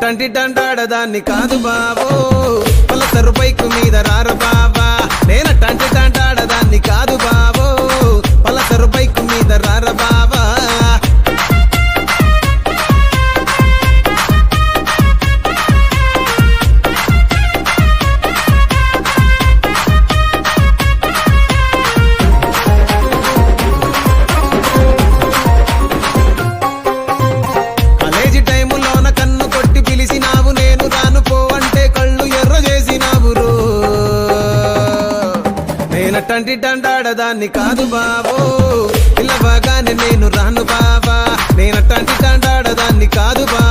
నేనటంటి దండాడదాన్ని కాదు బాబో, Pulsar bike మీద రారు బాబా. నేనటంటి దండాడదాన్ని కాదు బాబో, పలసరు బైకు మీద రార బాబా. నేనటంటి దండాడదాన్ని కాదు బాబో, పిల్లవగానే నేను రాను బాబా. నేనటంటి దండాడదాన్ని కాదు బాబా.